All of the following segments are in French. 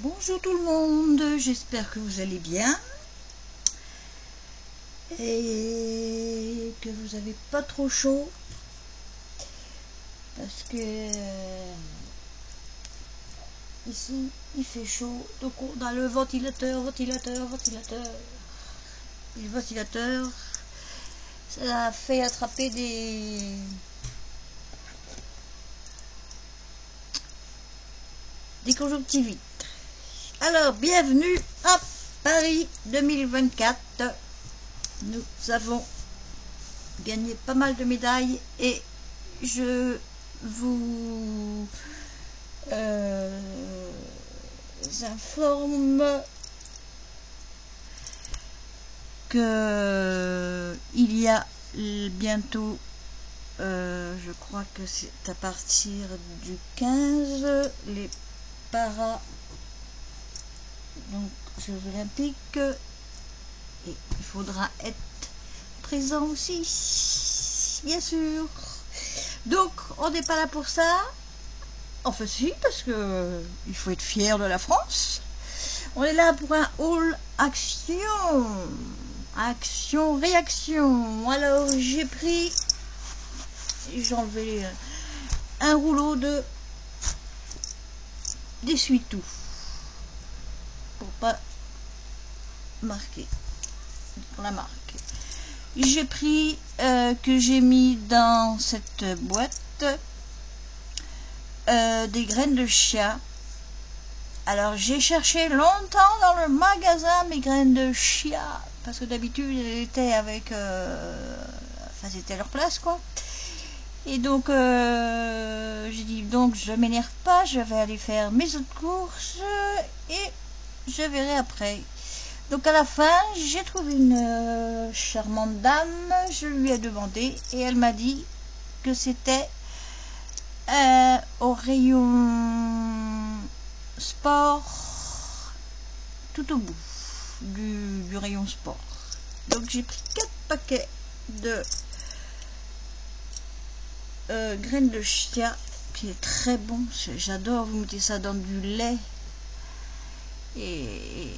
Bonjour tout le monde, j'espère que vous allez bien et que vous n'avez pas trop chaud parce que ici il fait chaud, donc on a le ventilateur. Le ventilateur, ça a fait attraper des conjonctivites. Alors, bienvenue à Paris 2024. Nous avons gagné pas mal de médailles et je vous informe que il y a bientôt, je crois que c'est à partir du 15, les donc Jeux olympiques, et il faudra être présent aussi, bien sûr. Donc on n'est pas là pour ça, enfin si, parce que il faut être fier de la France. On est là pour un hall action réaction. Alors j'ai pris, j'ai enlevé un rouleau d'essuie-tout pour pas marquer, pour la marque. J'ai pris que j'ai mis dans cette boîte des graines de chia. Alors j'ai cherché longtemps dans le magasin mes graines de chia parce que d'habitude elles étaient avec enfin c'était à leur place quoi. Et donc j'ai dit donc je m'énerve pas, je vais aller faire mes autres courses et je verrai après. Donc à la fin j'ai trouvé une charmante dame, je lui ai demandé et elle m'a dit que c'était au rayon sport, tout au bout du rayon sport. Donc j'ai pris 4 paquets de graines de chia qui est très bon, j'adore. Vous mettez ça dans du lait et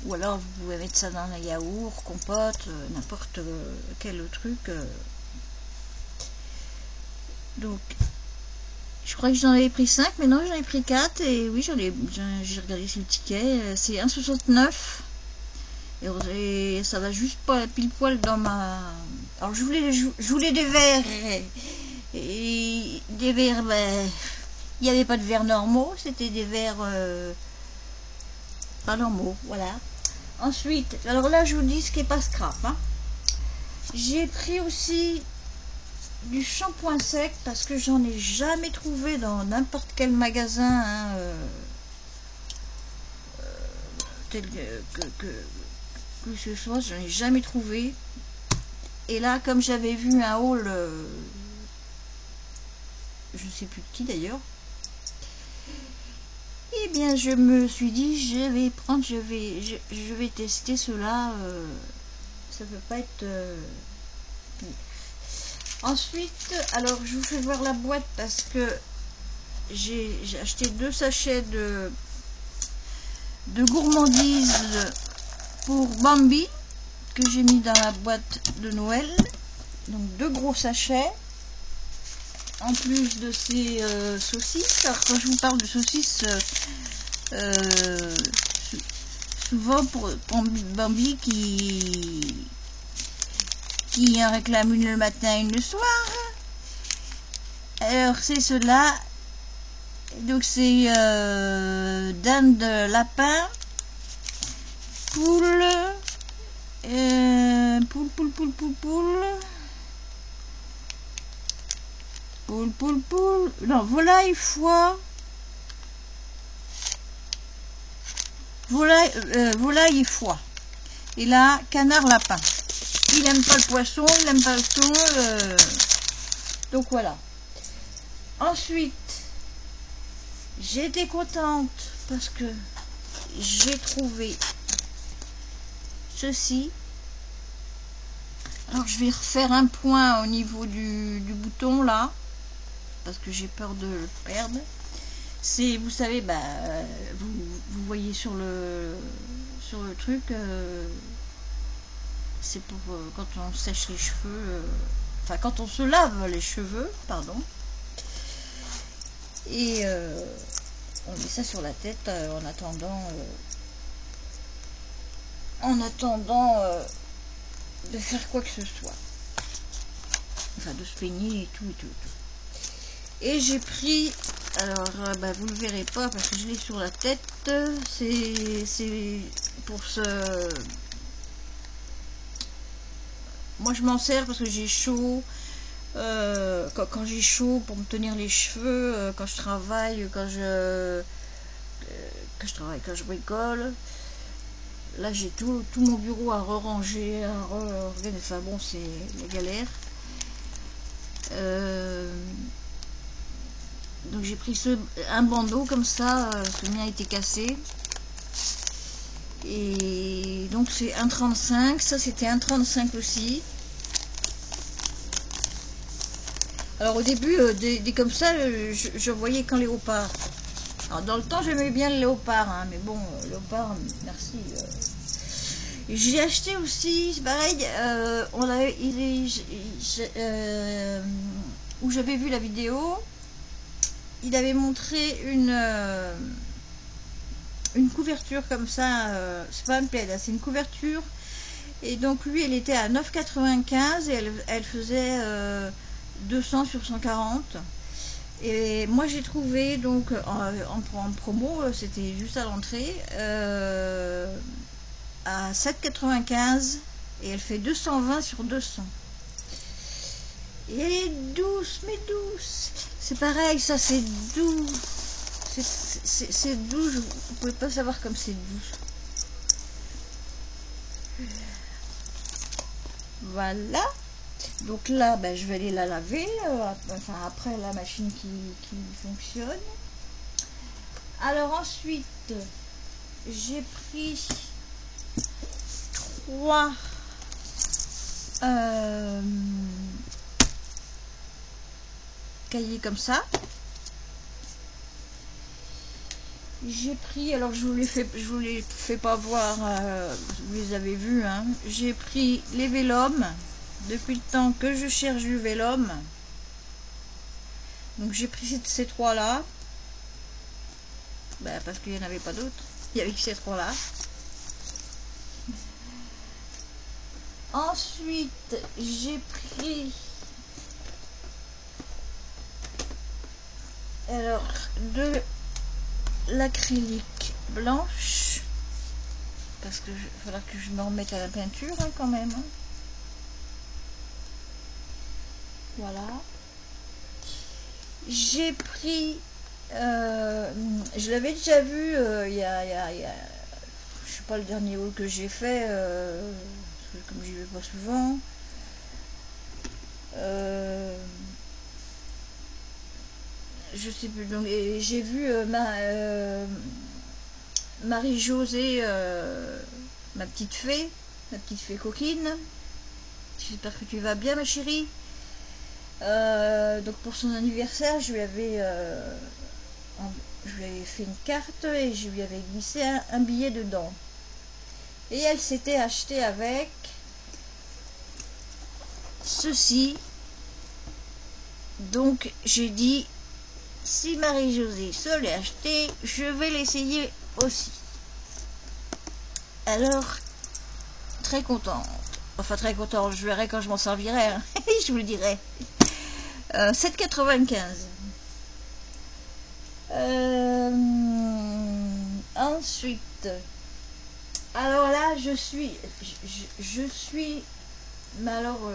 ou alors vous pouvez mettre ça dans un yaourt, compote, n'importe quel truc. Donc je crois que j'en avais pris 5, mais non, j'en ai pris 4. Et oui, j'ai regardé sur le ticket, c'est 1,69 et ça va juste pas pile poil dans ma... Alors je voulais des verres et des verres, ben, il n'y avait pas de verres normaux, c'était des verres pas normaux, voilà. Ensuite, alors là je vous dis ce qui est pas scrap, hein. J'ai pris aussi du shampoing sec parce que j'en ai jamais trouvé dans n'importe quel magasin, hein, tel que ce soit, j'en ai jamais trouvé. Et là, comme j'avais vu un haul, je sais plus de qui d'ailleurs, eh bien je me suis dit je vais tester cela, ça peut pas être pire. Ensuite, alors je vous fais voir la boîte parce que j'ai acheté 2 sachets de gourmandise pour Bambi que j'ai mis dans la boîte de Noël. Donc 2 gros sachets en plus de ces saucisses. Alors quand je vous parle de saucisses, souvent pour Bambi qui en réclame une le matin, une le soir. Alors c'est cela. Donc c'est dinde de lapin, poule, non, volaille, foie, volaille et foie. Et là, canard, lapin. Il n'aime pas le poisson, il n'aime pas le thon, donc voilà. Ensuite, j'étais contente parce que j'ai trouvé ceci. Alors je vais refaire un point au niveau du bouton là parce que j'ai peur de le perdre. C'est, vous savez, bah, vous voyez sur le truc, c'est pour quand on sèche les cheveux, enfin quand on se lave les cheveux, pardon, et on met ça sur la tête en attendant de faire quoi que ce soit, enfin de se peigner et tout et tout et tout. Et j'ai pris, alors bah, vous le verrez pas parce que je l'ai sur la tête, c'est pour ce... Moi je m'en sers parce que j'ai chaud, quand j'ai chaud pour me tenir les cheveux, quand je travaille, quand je bricole. Là j'ai tout mon bureau à ranger, à organiser, enfin bon c'est la galère. Donc j'ai pris un bandeau comme ça, ce mien était cassé. Et donc c'est 1,35, ça c'était 1,35 aussi. Alors au début, des comme ça, je voyais qu'en léopard. Alors dans le temps j'aimais bien le léopard, hein, mais bon, léopard, merci. J'ai acheté aussi, c'est pareil, où j'avais vu la vidéo, il avait montré une couverture comme ça, c'est pas un plaid, c'est une couverture, et donc lui elle était à 9,95 et elle faisait 200 sur 140, et moi j'ai trouvé donc en promo, c'était juste à l'entrée, à 7,95 et elle fait 220 sur 200. Et elle est douce, mais douce. C'est pareil, ça c'est doux. C'est doux, vous pouvez pas savoir comme c'est doux. Voilà. Donc là, ben, je vais aller la laver. Enfin, après la machine qui fonctionne. Alors ensuite, j'ai pris 3 cahiers comme ça. J'ai pris, alors je vous les fais pas voir, vous les avez vus, hein. J'ai pris les vélums, depuis le temps que je cherche du vélum. Donc j'ai pris ces 3 là, ben, parce qu'il n'y en avait pas d'autres, il y avait que ces 3 là. Ensuite j'ai pris alors de l'acrylique blanche, parce que il faudra que je me remette à la peinture, hein, quand même, hein. Voilà. J'ai pris, je l'avais déjà vu il y a, je sais pas le dernier haul que j'ai fait, parce que comme j'y vais pas souvent, je sais plus, donc j'ai vu Marie-Josée, ma petite fée coquine. J'espère que tu vas bien, ma chérie. Donc pour son anniversaire, je lui avais fait une carte et je lui avais glissé un billet dedans. Et elle s'était achetée avec ceci. Donc j'ai dit, si Marie-Josée se l'est acheté, je vais l'essayer aussi. Alors, très contente. Enfin, très contente, je verrai quand je m'en servirai, hein. Je vous le dirai. 7,95. Ensuite, alors là, je suis, mais alors, vous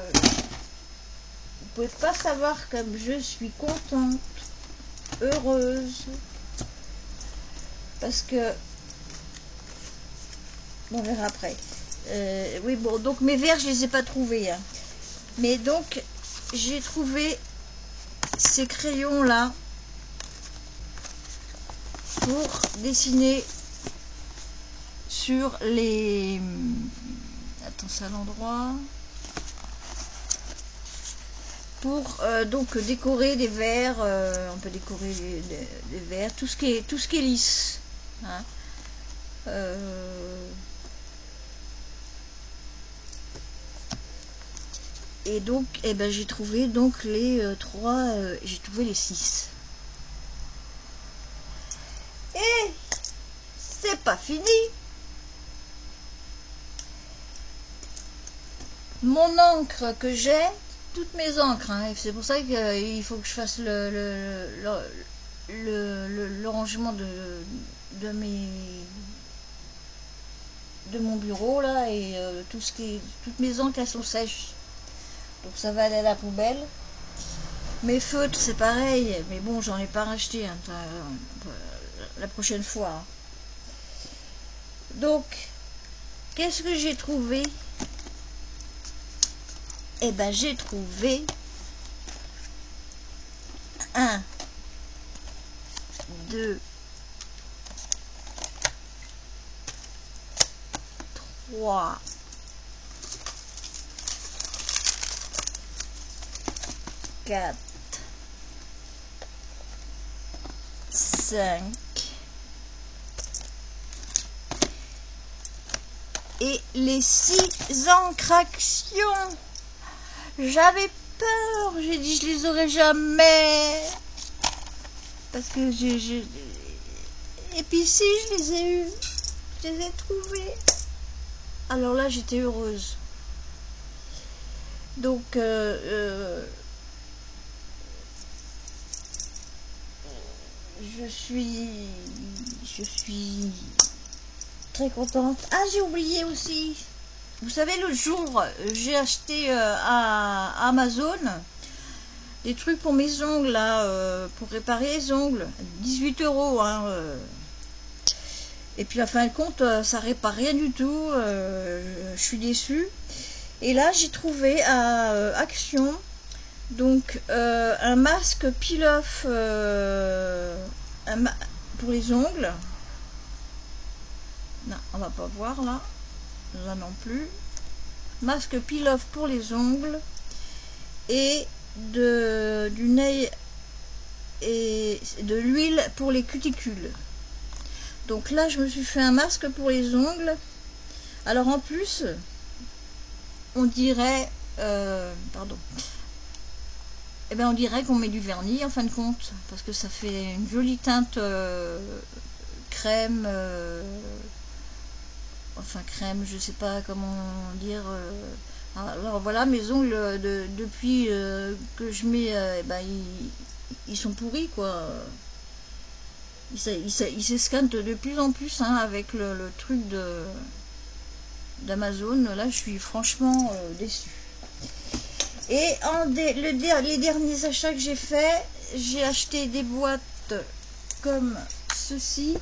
pouvez pas savoir comme je suis contente, heureuse, parce que, on verra après. Oui, bon, donc mes verres, je les ai pas trouvés, hein. Mais donc, j'ai trouvé ces crayons là pour dessiner sur les... Attends, c'est à l'endroit. pour donc décorer des verres. On peut décorer des verres, tout ce qui est lisse, hein. Et donc j'ai trouvé donc les j'ai trouvé les 6. Et c'est pas fini. Mon encre que j'ai, toutes mes encres, hein, c'est pour ça qu'il faut que je fasse le rangement de mon bureau là, et toutes mes encres elles sont sèches, donc ça va aller à la poubelle. Mes feutres c'est pareil, mais bon j'en ai pas racheté, hein, la prochaine fois, hein. Donc qu'est-ce que j'ai trouvé? Eh ben j'ai trouvé 1, 2, 3, 4, 5 et les 6 encres Action. J'avais peur, j'ai dit je les aurais jamais, parce que et puis si je les ai eus, je les ai trouvés. Alors là j'étais heureuse. Donc je suis très contente. Ah, j'ai oublié aussi. Vous savez, l'autre jour, j'ai acheté à Amazon des trucs pour mes ongles, là, pour réparer les ongles. 18 €, hein. Et puis, en fin de compte, ça répare rien du tout. Je suis déçue. Et là, j'ai trouvé à Action, donc, un masque peel-off pour les ongles. Non, on va pas voir, là. Là non plus. Masque peel-off pour les ongles et du nail et de l'huile pour les cuticules. Donc là je me suis fait un masque pour les ongles. Alors en plus on dirait on dirait qu'on met du vernis en fin de compte, parce que ça fait une jolie teinte crème, enfin crème, je sais pas comment dire. Alors voilà, mes ongles depuis que je mets, ils sont pourris, quoi. Ils s'escantent de plus en plus, hein, avec le truc d'Amazon. Là je suis franchement déçue. Et les derniers achats que j'ai fait, j'ai acheté des boîtes comme ceci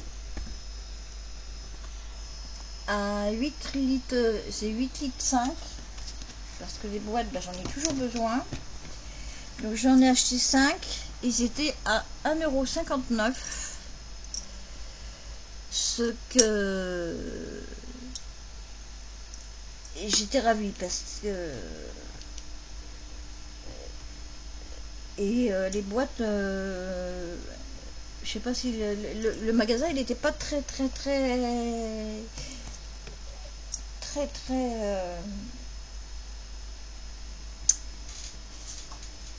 à 8 litres, c'est 8 litres 5, parce que les boîtes, j'en ai toujours besoin. Donc j'en ai acheté 5, ils étaient à 1,59 €, ce que j'étais ravie, parce que les boîtes, je sais pas si le magasin il n'était pas très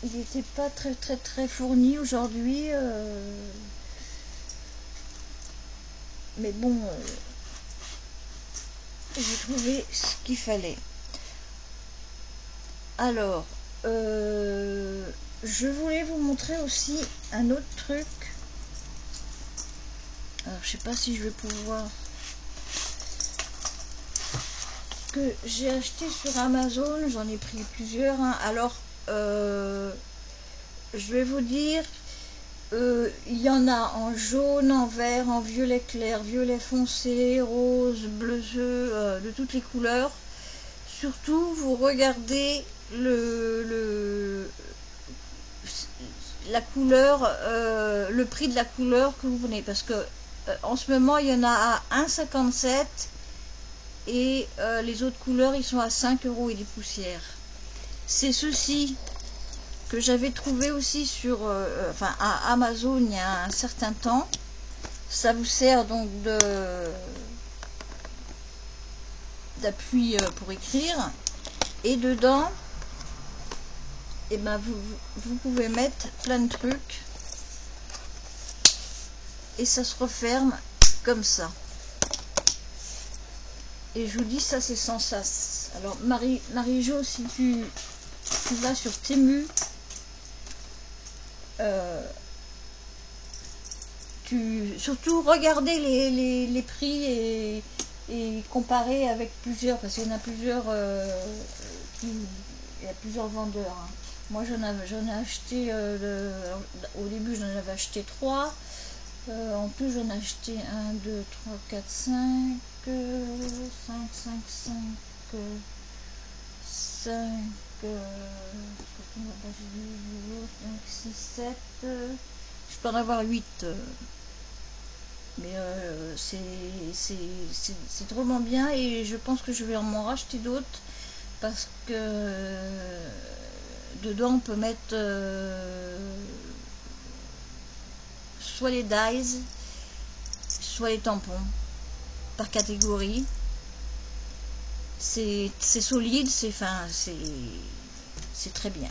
il n'était pas très fourni aujourd'hui, mais bon, j'ai trouvé ce qu'il fallait. Alors je voulais vous montrer aussi un autre truc. Alors je sais pas si je vais pouvoir, que j'ai acheté sur Amazon, j'en ai pris plusieurs, hein. Alors je vais vous dire, il y en a en jaune, en vert, en violet clair, violet foncé, rose, bleu œuf, de toutes les couleurs. Surtout vous regardez la couleur, le prix de la couleur que vous prenez, parce que en ce moment il y en a à 1,57 et les autres couleurs ils sont à 5 € et des poussières. C'est ceci que j'avais trouvé aussi sur enfin à Amazon il y a un certain temps. Ça vous sert donc d'appui pour écrire, et dedans et ben vous pouvez mettre plein de trucs et ça se referme comme ça. Et je vous dis, ça c'est sans sas. Alors Marie-Jo, si tu vas sur Temu, surtout regardez les prix et comparer avec plusieurs, parce qu'il y en a plusieurs, il y a plusieurs vendeurs. Hein. Moi j'en ai acheté, au début j'en avais acheté 3, en plus j'en ai acheté 1, 2, 3, 4, 5, 6, 7, je peux en avoir 8, mais c'est vraiment bien, et je pense que je vais m'en racheter d'autres, parce que dedans on peut mettre soit les dies, soit les tampons par catégorie. C'est solide, c'est très bien.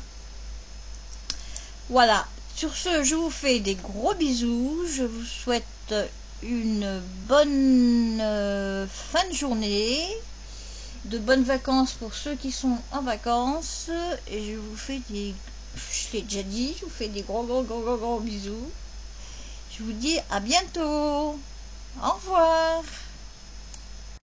Voilà, sur ce je vous fais des gros bisous, je vous souhaite une bonne fin de journée, de bonnes vacances pour ceux qui sont en vacances, et je vous fais des, je l'ai déjà dit, je vous fais des gros bisous. Je vous dis à bientôt. Au revoir.